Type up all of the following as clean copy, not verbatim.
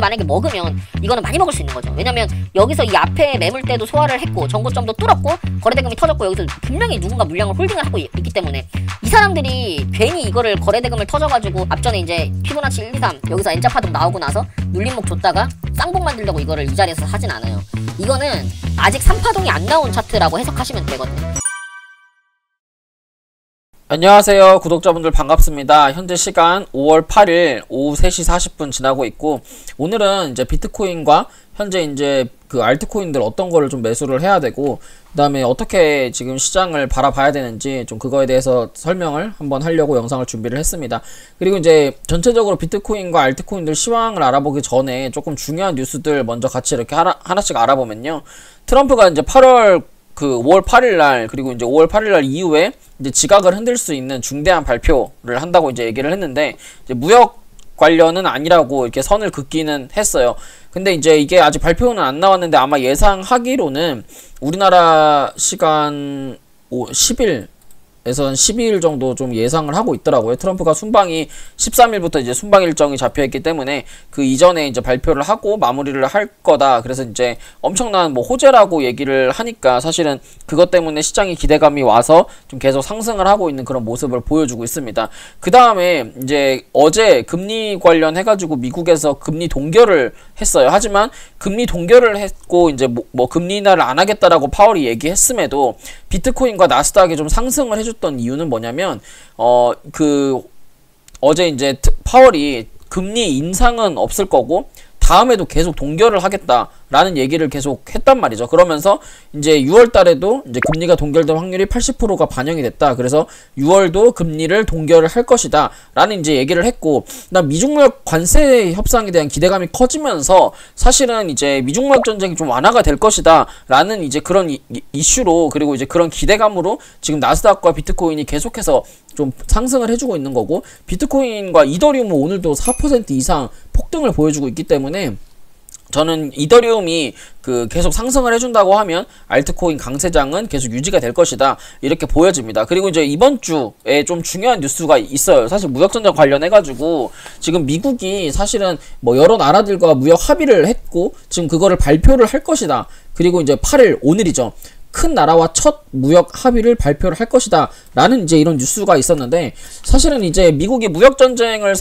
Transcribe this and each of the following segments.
만약에 먹으면 이거는 많이 먹을 수 있는 거죠. 왜냐면 여기서 이 앞에 매물대도 소화를 했고 정고점도 뚫었고 거래대금이 터졌고 여기서 분명히 누군가 물량을 홀딩을 하고 있기 때문에 이 사람들이 괜히 이거를 거래대금을 터져가지고 앞전에 이제 피보나치 1, 2, 3 여기서 N자 파동 나오고 나서 눌림목 줬다가 쌍봉 만들려고 이거를 이 자리에서 하진 않아요. 이거는 아직 3파동이 안 나온 차트라고 해석하시면 되거든요. 안녕하세요 구독자분들 반갑습니다. 현재 시간 5월 8일 오후 3시 40분 지나고 있고, 오늘은 이제 비트코인과 현재 이제 그 알트코인들 어떤 거를 좀 매수를 해야 되고, 그 다음에 어떻게 지금 시장을 바라봐야 되는지 좀 그거에 대해서 설명을 한번 하려고 영상을 준비를 했습니다. 그리고 이제 전체적으로 비트코인과 알트코인들 시황을 알아보기 전에 조금 중요한 뉴스들 먼저 같이 이렇게 하나씩 알아보면요, 트럼프가 이제 5월 8일날 그리고 이제 5월 8일날 이후에 이제 지각을 흔들 수 있는 중대한 발표를 한다고 이제 얘기를 했는데, 이제 무역 관련은 아니라고 이렇게 선을 긋기는 했어요. 근데 이제 이게 아직 발표는 안 나왔는데 아마 예상하기로는 우리나라 시간 10일 에서 12일 정도 좀 예상을 하고 있더라고요. 트럼프가 순방이 13일부터 이제 순방 일정이 잡혀있기 때문에 그 이전에 이제 발표를 하고 마무리를 할 거다. 그래서 이제 엄청난 뭐 호재라고 얘기를 하니까 사실은 그것 때문에 시장이 기대감이 와서 좀 계속 상승을 하고 있는 그런 모습을 보여주고 있습니다. 그 다음에 이제 어제 금리 관련해가지고 미국에서 금리 동결을 했어요. 하지만 금리 동결을 했고 이제 뭐 금리 인하를 안 하겠다라고 파월이 얘기했음에도 비트코인과 나스닥이 좀 상승을 해줬던 이유는 뭐냐면 어제 이제 파월이 금리 인상은 없을 거고 다음에도 계속 동결을 하겠다라는 얘기를 계속 했단 말이죠. 그러면서 이제 6월 달에도 이제 금리가 동결될 확률이 80%가 반영이 됐다. 그래서 6월도 금리를 동결을 할 것이다 라는 이제 얘기를 했고, 그다음 미중무역 관세 협상에 대한 기대감이 커지면서 사실은 이제 미중무역 전쟁이 좀 완화가 될 것이다 라는 이제 그런 이슈로, 그리고 이제 그런 기대감으로 지금 나스닥과 비트코인이 계속해서 좀 상승을 해주고 있는 거고, 비트코인과 이더리움은 오늘도 4% 이상 폭등을 보여주고 있기 때문에 저는 이더리움이 계속 상승을 해준다고 하면 알트코인 강세장은 계속 유지가 될 것이다 이렇게 보여집니다. 그리고 이제 이번 주에 좀 중요한 뉴스가 있어요. 사실 무역전쟁 관련해가지고 지금 미국이 사실은 뭐 여러 나라들과 무역 합의를 했고 지금 그거를 발표를 할 것이다. 그리고 이제 8일 오늘이죠. 큰 나라와 첫 무역 합의를 발표를 할 것이다 라는 이제 이런 뉴스가 있었는데, 사실은 이제 미국이 무역전쟁을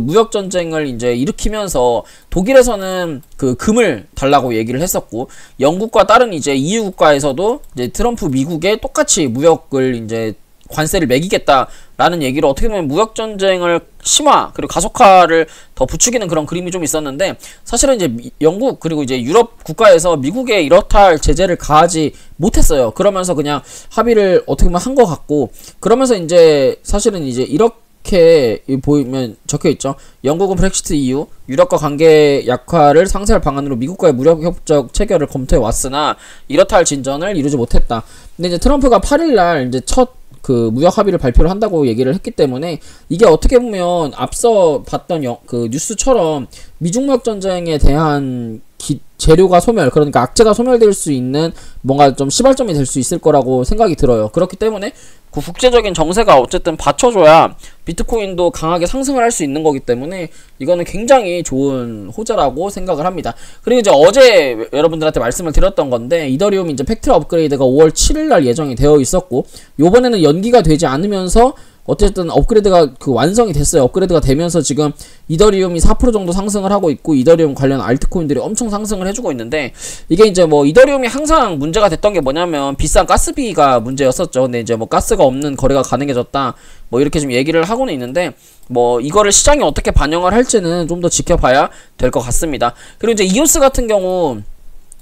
무역전쟁을 이제 일으키면서 독일에서는 금을 달라고 얘기를 했었고, 영국과 다른 이제 EU 국가에서도 이제 트럼프 미국에 똑같이 무역을 이제 관세를 매기겠다라는 얘기로 어떻게 보면 무역전쟁을 심화 그리고 가속화를 더 부추기는 그런 그림이 좀 있었는데, 사실은 이제 영국 그리고 이제 유럽 국가에서 미국에 이렇다 할 제재를 가하지 못했어요. 그러면서 그냥 합의를 어떻게 보면 한 것 같고, 그러면서 이제 사실은 이제 이렇게 보이면 적혀있죠. 영국은 브렉시트 이후 유럽과 관계 약화를 상쇄할 방안으로 미국과의 무역협정 체결을 검토해 왔으나 이렇다 할 진전을 이루지 못했다. 근데 이제 트럼프가 8일날 이제 첫 무역 합의를 발표를 한다고 얘기를 했기 때문에 이게 어떻게 보면 앞서 봤던 뉴스처럼 미중무역 전쟁에 대한 재료가 소멸, 그러니까 악재가 소멸될 수 있는 뭔가 좀 시발점이 될 수 있을 거라고 생각이 들어요. 그렇기 때문에 국제적인 정세가 어쨌든 받쳐줘야 비트코인도 강하게 상승을 할 수 있는 거기 때문에 이거는 굉장히 좋은 호재라고 생각을 합니다. 그리고 이제 어제 여러분들한테 말씀을 드렸던 건데, 이더리움 이제 팩트리 업그레이드가 5월 7일날 예정이 되어 있었고, 요번에는 연기가 되지 않으면서 어쨌든 업그레이드가 완성이 됐어요. 업그레이드가 되면서 지금 이더리움이 4% 정도 상승을 하고 있고, 이더리움 관련 알트코인들이 엄청 상승을 해주고 있는데, 이게 이제 뭐 이더리움이 항상 문제가 됐던 게 뭐냐면 비싼 가스비가 문제였었죠. 근데 이제 뭐 가스가 없는 거래가 가능해졌다 뭐 이렇게 좀 얘기를 하고는 있는데, 뭐 이거를 시장이 어떻게 반영을 할지는 좀 더 지켜봐야 될 것 같습니다. 그리고 이제 이오스 같은 경우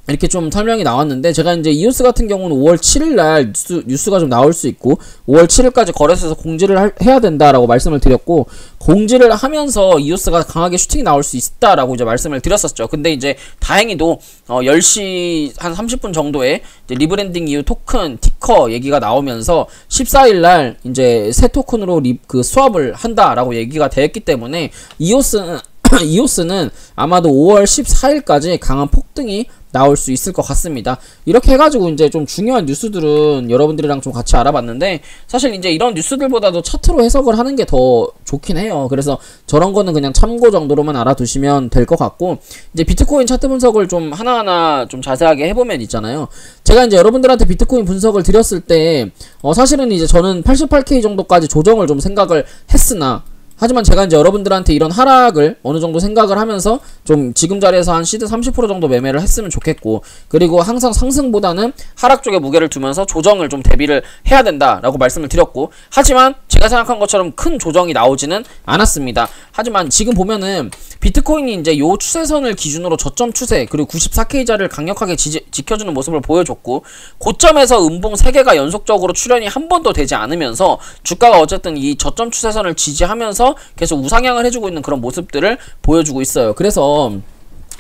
이렇게 좀 설명이 나왔는데, 제가 이제 이오스 같은 경우는 5월 7일날 뉴스가 좀 나올 수 있고 5월 7일까지 거래소에서 공지를 해야 된다라고 말씀을 드렸고, 공지를 하면서 이오스가 강하게 슈팅이 나올 수 있다라고 이제 말씀을 드렸었죠. 근데 이제 다행히도 10시 한 30분 정도에 이제 리브랜딩 이후 토큰 티커 얘기가 나오면서 14일날 이제 새 토큰으로 스왑을 한다라고 얘기가 되었기 때문에 이오스는 이오스는 아마도 5월 14일까지 강한 폭등이 나올 수 있을 것 같습니다. 이렇게 해가지고 이제 좀 중요한 뉴스들은 여러분들이랑 좀 같이 알아봤는데, 사실 이제 이런 뉴스들보다도 차트로 해석을 하는 게 더 좋긴 해요. 그래서 저런 거는 그냥 참고 정도로만 알아두시면 될 것 같고, 이제 비트코인 차트 분석을 좀 하나하나 좀 자세하게 해보면 있잖아요. 제가 이제 여러분들한테 비트코인 분석을 드렸을 때 사실은 이제 저는 88K 정도까지 조정을 좀 생각을 했으나, 하지만 제가 이제 여러분들한테 이런 하락을 어느 정도 생각을 하면서 좀 지금 자리에서 한 시드 30% 정도 매매를 했으면 좋겠고, 그리고 항상 상승보다는 하락 쪽에 무게를 두면서 조정을 좀 대비를 해야 된다라고 말씀을 드렸고, 하지만 제가 생각한 것처럼 큰 조정이 나오지는 않았습니다. 하지만 지금 보면은 비트코인이 이제 요 추세선을 기준으로 저점 추세 그리고 94K자를 강력하게 지켜주는 모습을 보여줬고, 고점에서 음봉 3개가 연속적으로 출현이 한 번도 되지 않으면서 주가가 어쨌든 이 저점 추세선을 지지하면서 계속 우상향을 해주고 있는 그런 모습들을 보여주고 있어요. 그래서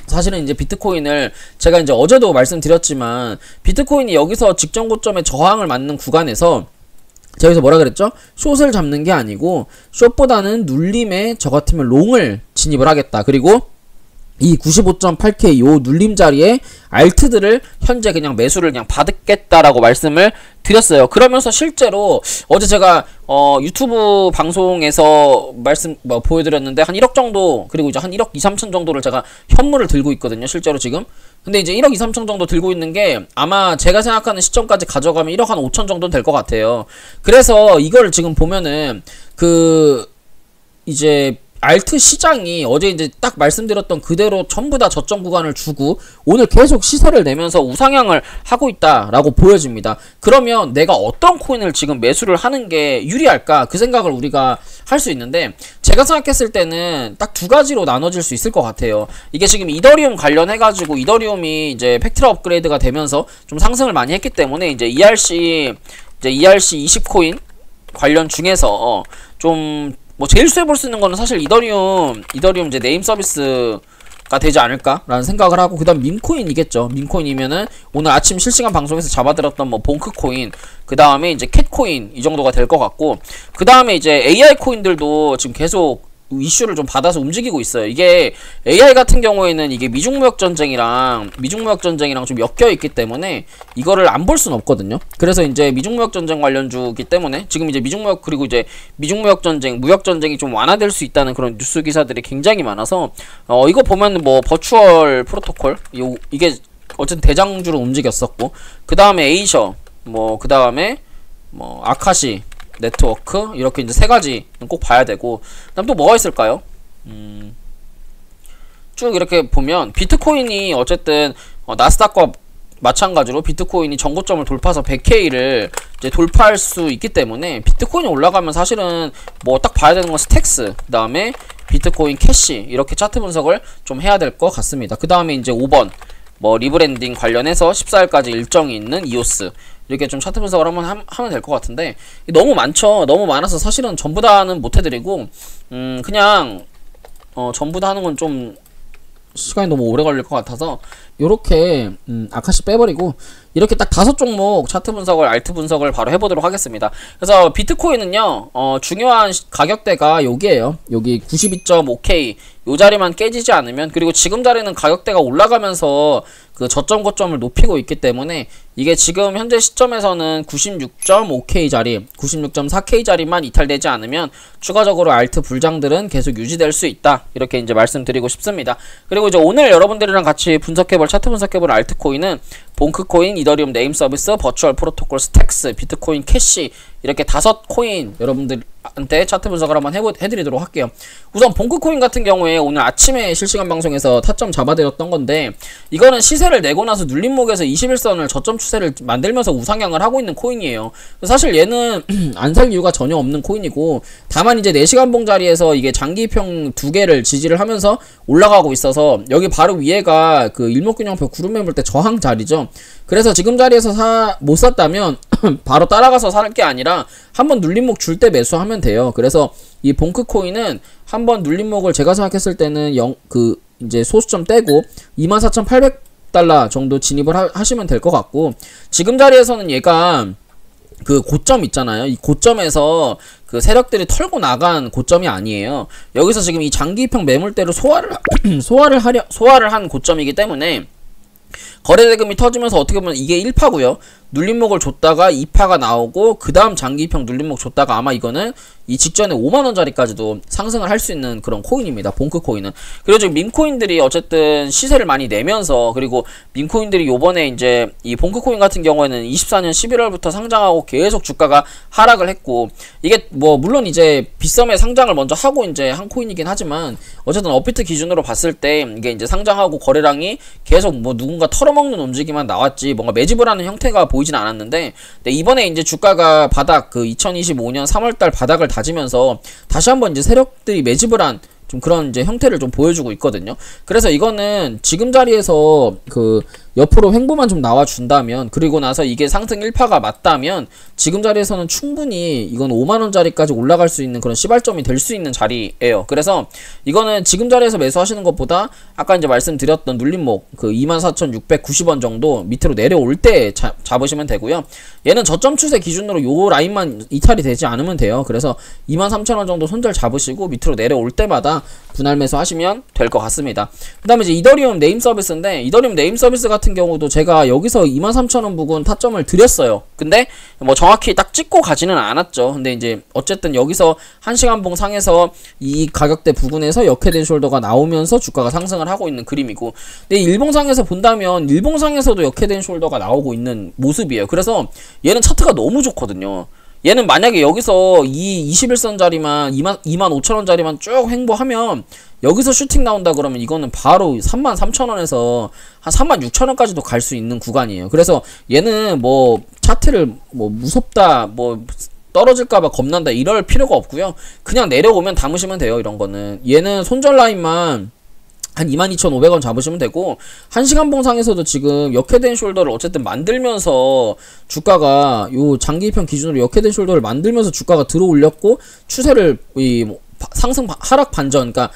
사실은 이제 비트코인을 제가 이제 어제도 말씀드렸지만, 비트코인이 여기서 직전 고점에 저항을 맞는 구간에서 제가 여기서 뭐라 그랬죠? 숏을 잡는 게 아니고 숏보다는 눌림에 저 같으면 롱을 진입을 하겠다. 그리고 이 95.8K 요 눌림 자리에 알트들을 현재 그냥 매수를 그냥 받겠다라고 말씀을 드렸어요. 그러면서 실제로 어제 제가 유튜브 방송에서 보여드렸는데 한 1억 정도, 그리고 이제 한 1억 2, 3천 정도를 제가 현물을 들고 있거든요, 실제로 지금. 근데 이제 1억 2, 3천 정도 들고 있는 게 아마 제가 생각하는 시점까지 가져가면 1억 한 5천 정도는 될 것 같아요. 그래서 이걸 지금 보면은 이제 알트 시장이 어제 이제 딱 말씀드렸던 그대로 전부 다 저점 구간을 주고 오늘 계속 시세를 내면서 우상향을 하고 있다라고 보여집니다. 그러면 내가 어떤 코인을 지금 매수를 하는 게 유리할까? 그 생각을 우리가 할 수 있는데, 제가 생각했을 때는 딱 두 가지로 나눠질 수 있을 것 같아요. 이게 지금 이더리움 관련해가지고 이더리움이 이제 팩트라 업그레이드가 되면서 좀 상승을 많이 했기 때문에 이제 ERC 20코인 관련 중에서 좀 제일 수혜 볼 수 있는 거는 사실 이더리움 이제 네임 서비스가 되지 않을까라는 생각을 하고, 그 다음 밈코인이겠죠. 밈코인이면은 오늘 아침 실시간 방송에서 잡아들었던 봉크코인, 그 다음에 이제 캣코인, 이 정도가 될 것 같고, 그 다음에 이제 AI 코인들도 지금 계속 이슈를 좀 받아서 움직이고 있어요. 이게 AI 같은 경우에는 이게 미중무역 전쟁이랑 좀 엮여 있기 때문에 이거를 안 볼 수는 없거든요. 그래서 이제 미중무역 전쟁 관련주기 때문에 지금 이제 미중무역 전쟁, 무역 전쟁이 좀 완화될 수 있다는 그런 뉴스 기사들이 굉장히 많아서 이거 보면 버추얼 프로토콜 이게 어쨌든 대장주로 움직였었고, 그 다음에 에이셔, 그 다음에 아카시 네트워크, 이렇게 이제 세 가지는 꼭 봐야 되고, 그다음 또 뭐가 있을까요? 쭉 이렇게 보면 비트코인이 어쨌든 나스닥과 마찬가지로 비트코인이 전고점을 돌파해서 100K를 이제 돌파할 수 있기 때문에 비트코인이 올라가면 사실은 딱 봐야 되는 건 스택스, 그 다음에 비트코인 캐시, 이렇게 차트 분석을 좀 해야 될 것 같습니다. 그 다음에 이제 5번 리브랜딩 관련해서 14일까지 일정이 있는 이오스, 이렇게 좀 차트 분석을 하면 될 것 같은데, 너무 많죠. 너무 많아서 사실은 전부 다는 못 해드리고, 그냥 전부 다 하는 건 좀 시간이 너무 오래 걸릴 것 같아서 요렇게 아카시 빼버리고 이렇게 딱 5종목 차트 분석을, 알트 분석을 바로 해보도록 하겠습니다. 그래서 비트코인은요, 중요한 가격대가 여기에요. 여기 92.5K 요 자리만 깨지지 않으면, 그리고 지금 자리는 가격대가 올라가면서 그 저점 고점을 높이고 있기 때문에 이게 지금 현재 시점에서는 96.5K 자리, 96.4K 자리만 이탈되지 않으면 추가적으로 알트 불장들은 계속 유지될 수 있다, 이렇게 이제 말씀드리고 싶습니다. 그리고 이제 오늘 여러분들이랑 같이 분석해볼, 차트 분석해볼 알트코인은 봉크코인, 이더리움 네임 서비스, 버추얼 프로토콜, 스택스, 비트코인 캐시, 이렇게 5코인 여러분들한테 차트 분석을 한번 해드리도록 할게요. 우선 봉크코인 같은 경우에 오늘 아침에 실시간 방송에서 타점 잡아드렸던 건데, 이거는 시세를 내고 나서 눌림목에서 21선을 저점 추세를 만들면서 우상향을 하고 있는 코인이에요. 사실 얘는 안 살 이유가 전혀 없는 코인이고, 다만 이제 4시간 봉 자리에서 이게 장기평 2개를 지지를 하면서 올라가고 있어서 여기 바로 위에가 그 일목균형표 구름 매물 때 저항 자리죠. 그래서 지금 자리에서 못 샀다면 바로 따라가서 살 게 아니라 한번 눌림목 줄 때 매수하면 돼요. 그래서 이 봉크코인은 한번 눌림목을 제가 생각했을 때는 이제 소수점 떼고 24,800달러 정도 진입을 하시면 될 것 같고, 지금 자리에서는 얘가 그 고점 있잖아요. 이 고점에서 그 세력들이 털고 나간 고점이 아니에요. 여기서 지금 이 장기입형 매물대로 소화를 한 고점이기 때문에 거래대금이 터지면서 어떻게 보면 이게 1파고요. 눌림목을 줬다가 2파가 나오고 그 다음 장기입형 눌림목 줬다가 아마 이거는 이 직전에 5만원짜리까지도 상승을 할 수 있는 그런 코인입니다. 봉크 코인은. 그리고 지금 밈코인들이 어쨌든 시세를 많이 내면서, 그리고 밈코인들이 요번에 이제 이 봉크 코인 같은 경우에는 24년 11월부터 상장하고 계속 주가가 하락을 했고, 이게 뭐 물론 이제 빗썸에 상장을 먼저 하고 이제 한 코인이긴 하지만 어쨌든 업비트 기준으로 봤을 때 이게 이제 상장하고 거래량이 계속 뭐 누군가 털어먹는 움직임만 나왔지 뭔가 매집을 하는 형태가 보이진 않았는데, 근데 이번에 이제 주가가 바닥, 그 2025년 3월달 바닥을 다지면서 다시 한번 이제 세력들이 매집을 한 좀 그런 이제 형태를 좀 보여주고 있거든요. 그래서 이거는 지금 자리에서 그 옆으로 횡보만 좀 나와준다면, 그리고 나서 이게 상승 1파가 맞다면 지금 자리에서는 충분히 이건 5만원짜리까지 올라갈 수 있는 그런 시발점이 될 수 있는 자리예요. 그래서 이거는 지금 자리에서 매수하시는 것보다 아까 이제 말씀드렸던 눌림목 그 24,690원 정도 밑으로 내려올 때 잡으시면 되고요. 얘는 저점 추세 기준으로 요 라인만 이탈이 되지 않으면 돼요. 그래서 23,000원 정도 손절 잡으시고 밑으로 내려올 때마다 분할 매수 하시면 될 것 같습니다. 그 다음에 이제 이더리움 네임 서비스인데, 이더리움 네임 서비스 같은 경우도 제가 여기서 23,000원 부근 타점을 드렸어요. 근데 뭐 정확히 딱 찍고 가지는 않았죠. 근데 이제 어쨌든 여기서 1시간 봉 상에서 이 가격대 부근에서 역회된 숄더가 나오면서 주가가 상승을 하고 있는 그림이고, 근데 일봉상에서 본다면 일봉상에서도 역회된 숄더가 나오고 있는 모습이에요. 그래서 얘는 차트가 너무 좋거든요. 얘는 만약에 여기서 이 21선 자리만 25,000원 자리만 쭉 횡보하면 여기서 슈팅 나온다 그러면 이거는 바로 33,000원에서 한 36,000원까지도 갈 수 있는 구간이에요. 그래서 얘는 뭐 차트를 뭐 무섭다, 뭐 떨어질까봐 겁난다 이럴 필요가 없고요. 그냥 내려오면 담으시면 돼요. 이런 거는 얘는 손절 라인만 한 22,500원 잡으시면 되고, 1시간 봉상에서도 지금 역회된 숄더를 어쨌든 만들면서 주가가 요 장기입형 기준으로 역회된 숄더를 만들면서 주가가 들어올렸고, 추세를 뭐 상승 하락 반전, 그러니까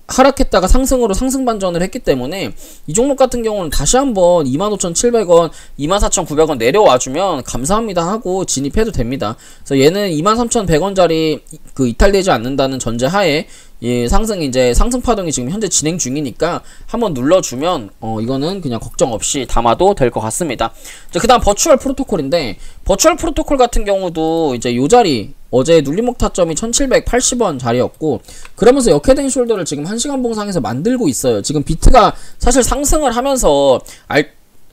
하락했다가 상승으로 상승 반전을 했기 때문에 이 종목 같은 경우는 다시 한번 25,700원, 24,900원 내려와주면 감사합니다 하고 진입해도 됩니다. 그래서 얘는 23,100원짜리 그 이탈되지 않는다는 전제하에 예, 이제 상승 파동이 지금 현재 진행 중이니까 한번 눌러주면 이거는 그냥 걱정 없이 담아도 될 것 같습니다. 그 다음 버추얼 프로토콜인데, 버추얼 프로토콜 같은 경우도 이제 요 자리 어제 눌림목 타점이 1780원 자리였고, 그러면서 역회된 숄더를 지금 1시간 봉상에서 만들고 있어요. 지금 비트가 사실 상승을 하면서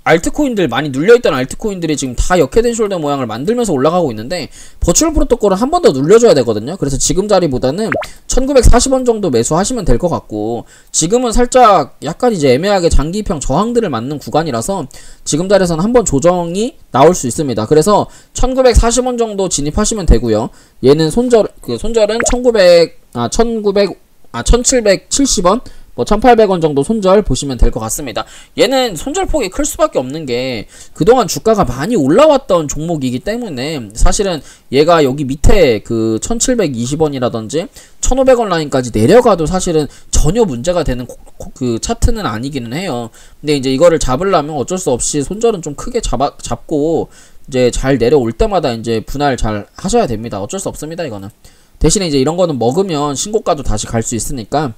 알트코인들 많이 눌려있던 알트코인들이 지금 다 역회된 숄더 모양을 만들면서 올라가고 있는데, 버추얼 프로토콜은 한 번 더 눌려줘야 되거든요. 그래서 지금 자리보다는 1940원 정도 매수하시면 될 것 같고, 지금은 살짝 약간 이제 애매하게 장기입형 저항들을 맞는 구간이라서 지금 자리에서는 한번 조정이 나올 수 있습니다. 그래서 1940원 정도 진입하시면 되고요. 얘는 손절은 1770원 뭐 1800원 정도 손절 보시면 될 것 같습니다. 얘는 손절폭이 클 수밖에 없는 게 그동안 주가가 많이 올라왔던 종목이기 때문에 사실은 얘가 여기 밑에 그 1720원이라든지 1500원 라인까지 내려가도 사실은 전혀 문제가 되는 그 차트는 아니기는 해요. 근데 이제 이거를 잡으려면 어쩔 수 없이 손절은 좀 크게 잡고 이제 잘 내려올 때마다 이제 분할 잘 하셔야 됩니다. 어쩔 수 없습니다. 이거는 대신에 이제 이런 거는 먹으면 신고가도 다시 갈 수 있으니까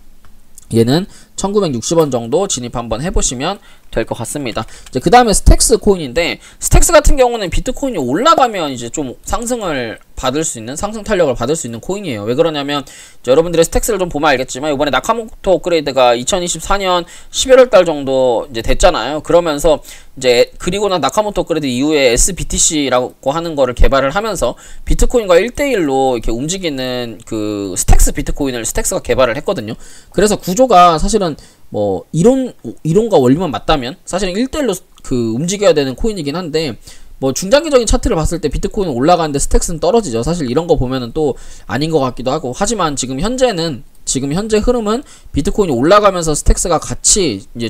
얘는 1960원 정도 진입 한번 해보시면 될 것 같습니다. 이제 그 다음에 스택스 코인인데, 스택스 같은 경우는 비트코인이 올라가면 이제 좀 상승을 받을 수 있는, 상승 탄력을 받을 수 있는 코인이에요. 왜 그러냐면 여러분들의 스택스를 좀 보면 알겠지만 이번에 나카모토 업그레이드가 2024년 11월 달 정도 이제 됐잖아요. 그러면서 이제 그리고 난 나카모토 업그레이드 이후에 SBTC라고 하는 거를 개발을 하면서 비트코인과 1대1로 이렇게 움직이는 그 스택스 비트코인을 스택스가 개발을 했거든요. 그래서 구조가 사실은 뭐 이론과 원리만 맞다면 사실은 1대1로 그 움직여야 되는 코인이긴 한데, 뭐 중장기적인 차트를 봤을 때 비트코인은 올라가는데 스택스는 떨어지죠. 사실 이런 거 보면은 또 아닌 것 같기도 하고, 하지만 지금 현재 흐름은 비트코인이 올라가면서 스택스가 같이 이제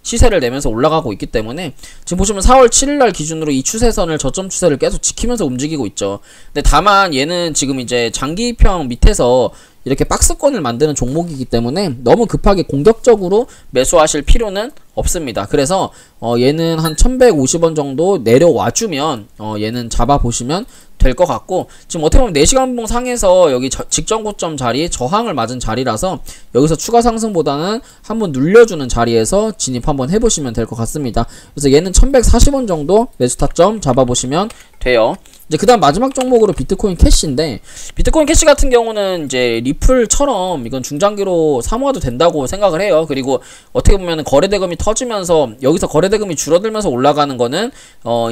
시세를 내면서 올라가고 있기 때문에 지금 보시면 4월 7일날 기준으로 이 추세선을 저점 추세를 계속 지키면서 움직이고 있죠. 근데 다만 얘는 지금 이제 장기평 밑에서 이렇게 박스권을 만드는 종목이기 때문에 너무 급하게 공격적으로 매수하실 필요는 없습니다. 그래서 얘는 한 1150원 정도 내려와주면 얘는 잡아보시면 될 것 같고, 지금 어떻게 보면 4시간 분봉 상에서 여기 직전 고점 자리, 저항을 맞은 자리라서 여기서 추가 상승보다는 한번 눌려주는 자리에서 진입 한번 해보시면 될 것 같습니다. 그래서 얘는 1140원 정도 매수 타점 잡아보시면 돼요. 이제 그 다음 마지막 종목으로 비트코인 캐시인데, 비트코인 캐시 같은 경우는 이제 리플처럼 이건 중장기로 사모아도 된다고 생각을 해요. 그리고 어떻게 보면 거래대금이 터지면서 여기서 거래대금이 줄어들면서 올라가는 거는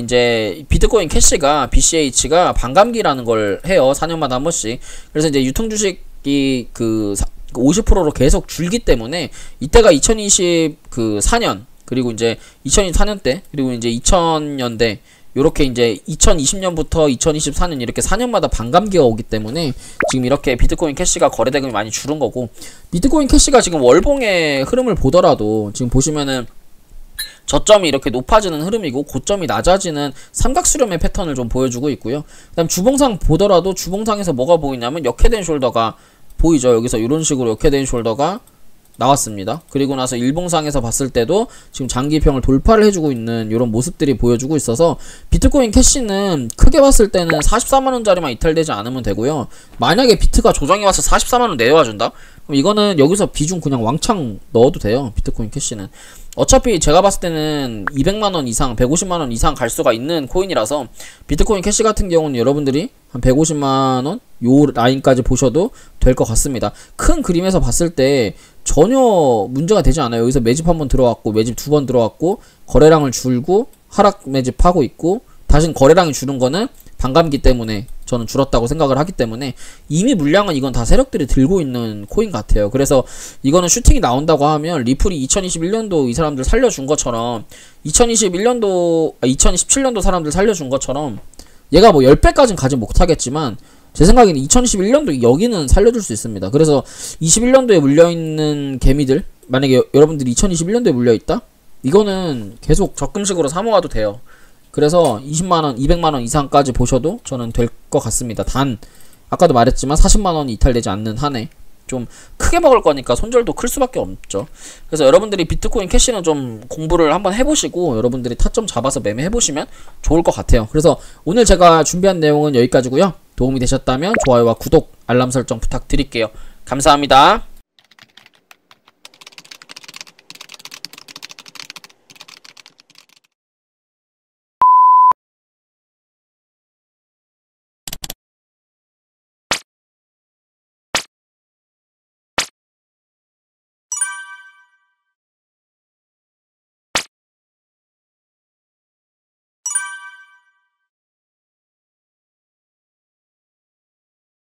이제 비트코인 캐시가 BCH가 반감기라는 걸 해요. 4년마다 한 번씩. 그래서 이제 유통 주식이 50%로 계속 줄기 때문에 이때가 2024년 그리고 이제 2024년 때 그리고 이제 2000년대 요렇게 이제 2020년부터 2024년 이렇게 4년마다 반감기가 오기 때문에 지금 이렇게 비트코인 캐시가 거래대금이 많이 줄은 거고, 비트코인 캐시가 지금 월봉의 흐름을 보더라도 지금 보시면은 저점이 이렇게 높아지는 흐름이고 고점이 낮아지는 삼각수렴의 패턴을 좀 보여주고 있고요. 그 다음 주봉상 보더라도 주봉상에서 뭐가 보이냐면 역회된 숄더가 보이죠. 여기서 이런 식으로 역회된 숄더가 나왔습니다. 그리고 나서 일봉상에서 봤을 때도 지금 장기평을 돌파를 해주고 있는 이런 모습들이 보여주고 있어서 비트코인 캐시는 크게 봤을 때는 44만원짜리만 이탈되지 않으면 되고요. 만약에 비트가 조정이 와서 44만원 내려와준다? 그럼 이거는 여기서 비중 그냥 왕창 넣어도 돼요. 비트코인 캐시는 어차피 제가 봤을 때는 200만원 이상 150만원 이상 갈 수가 있는 코인이라서 비트코인 캐시 같은 경우는 여러분들이 한 150만원 요 라인까지 보셔도 될 것 같습니다. 큰 그림에서 봤을 때 전혀 문제가 되지 않아요. 여기서 매집 한번 들어왔고 매집 2번 들어왔고 거래량을 줄고 하락 매집하고 있고 다시 거래량이 줄은 거는 반감기 때문에 저는 줄었다고 생각을 하기 때문에 이미 물량은 이건 다 세력들이 들고 있는 코인 같아요. 그래서 이거는 슈팅이 나온다고 하면 리플이 2021년도 이 사람들 살려준 것처럼 2027년도 사람들 살려준 것처럼 얘가 뭐 10배까지는 가지 못하겠지만 제 생각에는 2021년도 여기는 살려줄 수 있습니다. 그래서 21년도에 물려있는 개미들 만약에 여러분들이 2021년도에 물려있다? 이거는 계속 적금식으로 사모아도 돼요. 그래서 20만원, 200만원 이상까지 보셔도 저는 될 것 같습니다. 단 아까도 말했지만 40만원이 이탈되지 않는 한에 좀 크게 먹을 거니까 손절도 클 수밖에 없죠. 그래서 여러분들이 비트코인 캐시는 좀 공부를 한번 해보시고 여러분들이 타점 잡아서 매매해보시면 좋을 것 같아요. 그래서 오늘 제가 준비한 내용은 여기까지고요. 도움이 되셨다면 좋아요와 구독, 알람 설정 부탁드릴게요. 감사합니다.